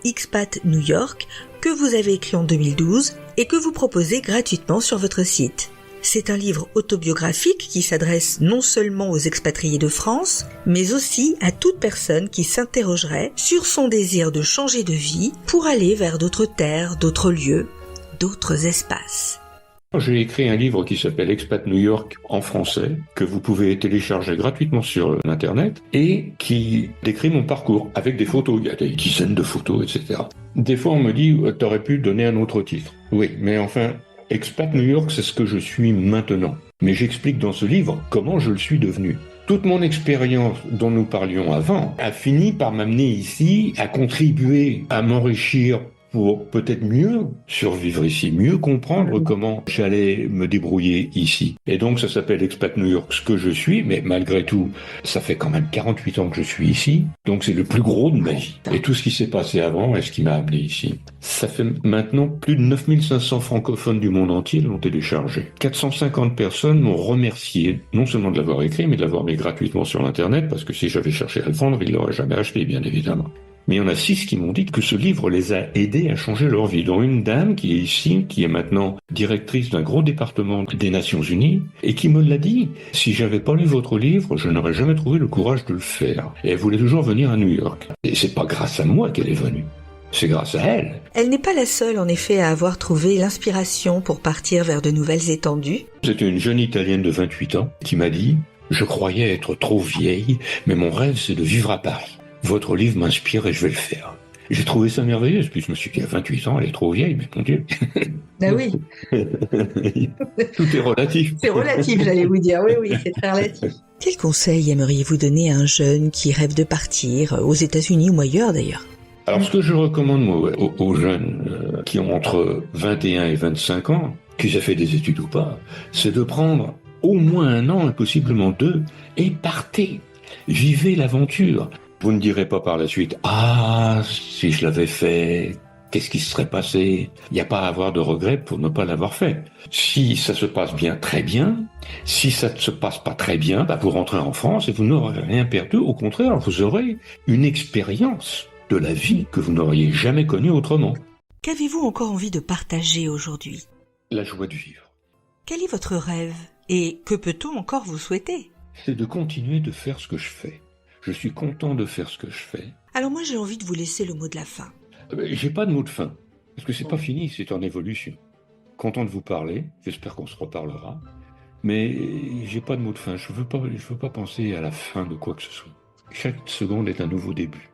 Expat New York que vous avez écrit en 2012 et que vous proposez gratuitement sur votre site. C'est un livre autobiographique qui s'adresse non seulement aux expatriés de France, mais aussi à toute personne qui s'interrogerait sur son désir de changer de vie pour aller vers d'autres terres, d'autres lieux, d'autres espaces. J'ai écrit un livre qui s'appelle Expat New York en français, que vous pouvez télécharger gratuitement sur Internet, et qui décrit mon parcours avec des photos. Il y a des dizaines de photos, etc. Des fois, on me dit « t'aurais pu donner un autre titre ». Oui, mais enfin, Expat New York, c'est ce que je suis maintenant. Mais j'explique dans ce livre comment je le suis devenu. Toute mon expérience dont nous parlions avant a fini par m'amener ici, à contribuer, à m'enrichir pour peut-être mieux survivre ici, mieux comprendre comment j'allais me débrouiller ici. Et donc ça s'appelle Expat New York, ce que je suis, mais malgré tout, ça fait quand même 48 ans que je suis ici, donc c'est le plus gros de ma vie. Et tout ce qui s'est passé avant est ce qui m'a amené ici. Ça fait maintenant plus de 9500 francophones du monde entier l'ont téléchargé. 450 personnes m'ont remercié, non seulement de l'avoir écrit, mais de l'avoir mis gratuitement sur Internet, parce que si j'avais cherché à le vendre, ils l'auraient jamais acheté, bien évidemment. Mais il y en a 6 qui m'ont dit que ce livre les a aidés à changer leur vie, dont une dame qui est ici, qui est maintenant directrice d'un gros département des Nations Unies, et qui me l'a dit. Si j'avais pas lu votre livre, je n'aurais jamais trouvé le courage de le faire. Et elle voulait toujours venir à New York. Et c'est pas grâce à moi qu'elle est venue. C'est grâce à elle. Elle n'est pas la seule, en effet, à avoir trouvé l'inspiration pour partir vers de nouvelles étendues. C'était une jeune Italienne de 28 ans qui m'a dit « Je croyais être trop vieille, mais mon rêve c'est de vivre à Paris. Votre livre m'inspire et je vais le faire. » J'ai trouvé ça merveilleux, puis je me suis dit, à 28 ans, elle est trop vieille, mais mon Dieu. Ben oui. Tout est relatif. C'est relatif, j'allais vous dire. Oui, c'est très relatif. Quel conseil aimeriez-vous donner à un jeune qui rêve de partir, aux États-Unis ou ailleurs d'ailleurs? Alors, ce que je recommande moi, aux jeunes qui ont entre 21 et 25 ans, qu'ils aient fait des études ou pas, c'est de prendre au moins 1 an, et possiblement 2, et partez. Vivez l'aventure. Vous ne direz pas par la suite « Ah, si je l'avais fait, qu'est-ce qui se serait passé ?» Il n'y a pas à avoir de regrets pour ne pas l'avoir fait. Si ça se passe bien, très bien. Si ça ne se passe pas très bien, vous rentrez en France et vous n'aurez rien perdu. Au contraire, vous aurez une expérience de la vie que vous n'auriez jamais connue autrement. Qu'avez-vous encore envie de partager aujourd'hui? La joie de vivre. Quel est votre rêve? Et que peut-on encore vous souhaiter? C'est de continuer de faire ce que je fais. Je suis content de faire ce que je fais. Alors moi, j'ai envie de vous laisser le mot de la fin. J'ai pas de mot de fin, parce que c'est pas fini, c'est en évolution. Content de vous parler, j'espère qu'on se reparlera, mais j'ai pas de mot de fin. Je veux pas penser à la fin de quoi que ce soit. Chaque seconde est un nouveau début.